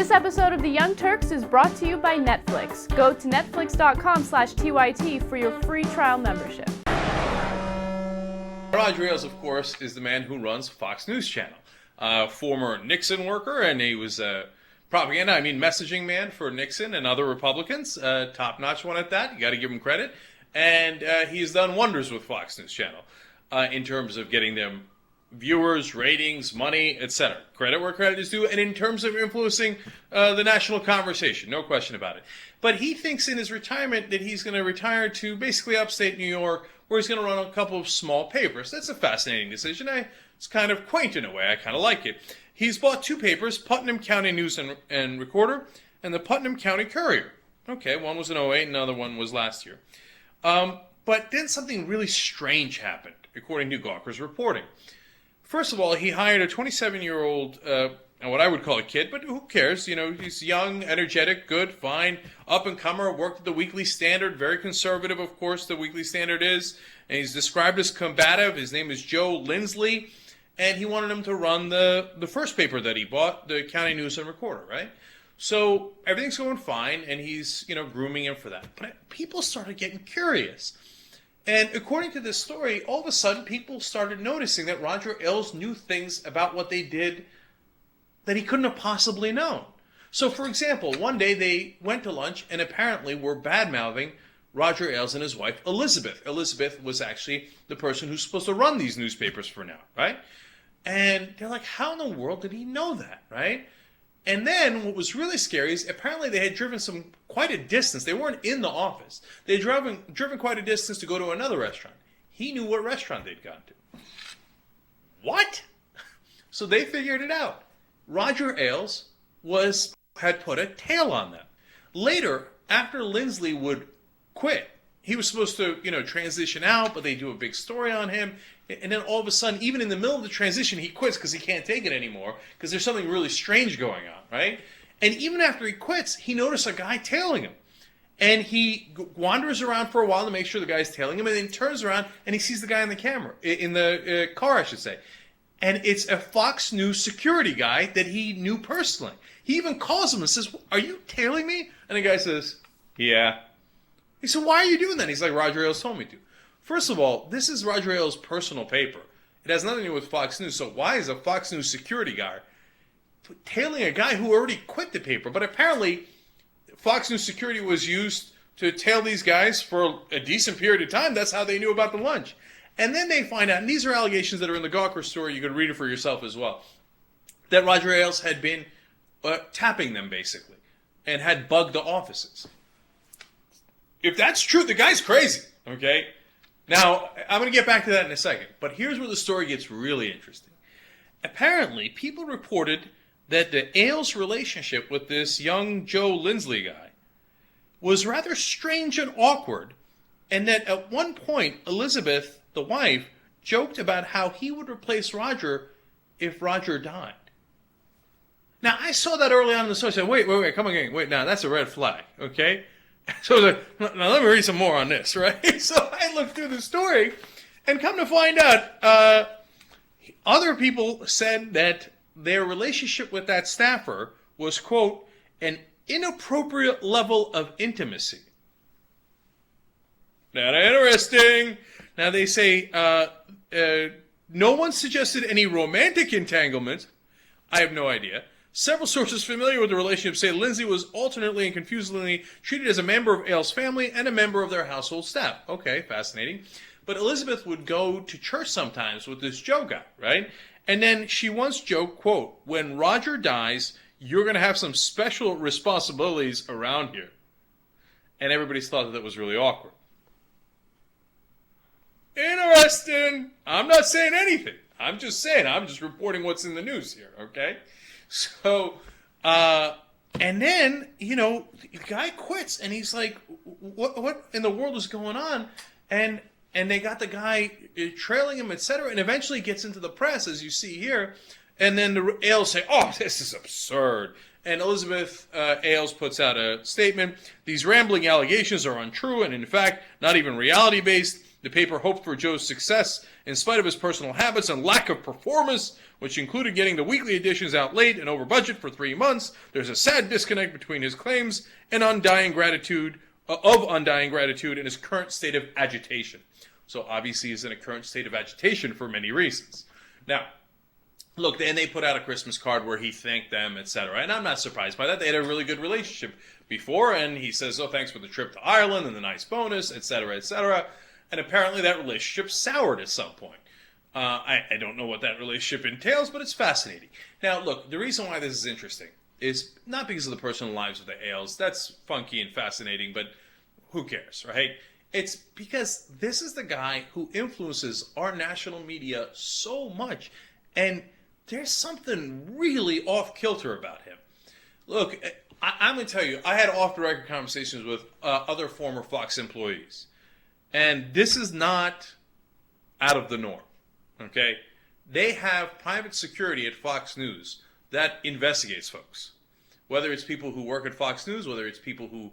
This episode of The Young Turks is brought to you by Netflix. Go to netflix.com/TYT for your free trial membership. Roger Ailes, of course, is the man who runs Fox News Channel. Former Nixon worker, and he was a messaging man for Nixon and other Republicans. Top-notch one at that. You got to give him credit. And he has done wonders with Fox News Channel in terms of getting them viewers, ratings, money, etc. Credit where credit is due, and in terms of influencing the national conversation, no question about it. But he thinks in his retirement that he's going to retire to basically upstate New York, where he's going to run a couple of small papers. That's a fascinating decision. It's kind of quaint in a way. I kind of like it. He's bought two papers, Putnam County News and Recorder and the Putnam County Courier. Okay, one was in 2008, and another one was last year. But then something really strange happened, according to Gawker's reporting. First of all, he hired a 27-year-old, what I would call a kid, but who cares? You know, he's young, energetic, good, fine, up-and-comer, worked at the Weekly Standard, very conservative, of course, the Weekly Standard is, and he's described as combative. His name is Joe Lindsley, and he wanted him to run the first paper that he bought, the County News and Recorder, right? So everything's going fine, and he's, grooming him for that. But people started getting curious. And according to this story, all of a sudden people started noticing that Roger Ailes knew things about what they did that he couldn't have possibly known. So, for example, one day they went to lunch and apparently were bad-mouthing Roger Ailes and his wife, Elizabeth. Elizabeth was actually the person who's supposed to run these newspapers for now, right? And they're like, how in the world did he know that, right? And then what was really scary is apparently they had driven quite a distance. They weren't in the office. They had driven quite a distance to go to another restaurant. He knew what restaurant they'd gone to. What? So they figured it out. Roger Ailes had put a tail on them. Later, after Lindsley would quit, he was supposed to, transition out, but they do a big story on him. And then all of a sudden, even in the middle of the transition, he quits because he can't take it anymore because there's something really strange going on, right? And even after he quits, he noticed a guy tailing him. And he wanders around for a while to make sure the guy's tailing him, and then turns around and he sees the guy in the car, I should say. And it's a Fox News security guy that he knew personally. He even calls him and says, "Are you tailing me?" And the guy says, "Yeah." He said, "Why are you doing that?" He's like, "Roger Ailes told me to." First of all, this is Roger Ailes' personal paper. It has nothing to do with Fox News. So why is a Fox News security guy tailing a guy who already quit the paper? But apparently, Fox News security was used to tail these guys for a decent period of time. That's how they knew about the lunch. And then they find out, and these are allegations that are in the Gawker story, you can read it for yourself as well, that Roger Ailes had been tapping them, basically, and had bugged the offices. If that's true, the guy's crazy, okay? Now, I'm going to get back to that in a second, but here's where the story gets really interesting. Apparently, people reported that the Ailes relationship with this young Joe Lindsley guy was rather strange and awkward, and that at one point, Elizabeth, the wife, joked about how he would replace Roger if Roger died. Now, I saw that early on in the story. I said, wait, come again. Wait, now, that's a red flag, okay? So I was like, now let me read some more on this, right? So I looked through the story, and come to find out, other people said that their relationship with that staffer was, quote, an inappropriate level of intimacy. Not interesting. Now they say, no one suggested any romantic entanglement. I have no idea. Several sources familiar with the relationship say Lindsley was alternately and confusingly treated as a member of Ailes' family and a member of their household staff. Okay, fascinating. But Elizabeth would go to church sometimes with this Joe guy, right? And then she once joked, quote, "When Roger dies, you're going to have some special responsibilities around here." And everybody's thought that was really awkward. Interesting. I'm not saying anything. I'm just reporting what's in the news here, okay? So, and then, the guy quits, and he's like, what in the world is going on? And they got the guy trailing him, etc., and eventually gets into the press, as you see here, and then the Ailes say, "Oh, this is absurd." And Elizabeth Ailes puts out a statement, "These rambling allegations are untrue and, in fact, not even reality-based. The paper hoped for Joe's success in spite of his personal habits and lack of performance, which included getting the weekly editions out late and over budget for 3 months. There's a sad disconnect between his claims and undying gratitude and his current state of agitation. So obviously he's in a current state of agitation for many reasons. Now, look, and they put out a Christmas card where he thanked them, etc. And I'm not surprised by that. They had a really good relationship before, and he says, oh, thanks for the trip to Ireland and the nice bonus, etc., etc. And apparently that relationship soured at some point. I don't know what that relationship entails, but it's fascinating. Now, look, the reason why this is interesting is not because of the personal lives of the Ailes. That's funky and fascinating, but who cares, right? It's because this is the guy who influences our national media so much, and there's something really off-kilter about him. Look, I'm going to tell you, I had off-the-record conversations with other former Fox employees, and this is not out of the norm, okay? They have private security at Fox News that investigates folks. Whether it's people who work at Fox News, whether it's people who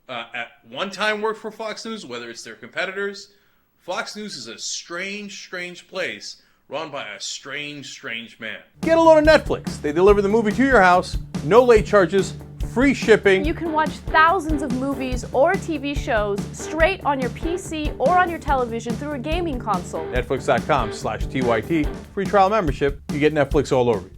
at one time worked for Fox News, whether it's their competitors. Fox News is a strange, strange place run by a strange, strange man. Get a load of Netflix. They deliver the movie to your house, no late charges, free shipping. You can watch thousands of movies or TV shows straight on your PC or on your television through a gaming console. Netflix.com/TYT. Free trial membership. You get Netflix all over you.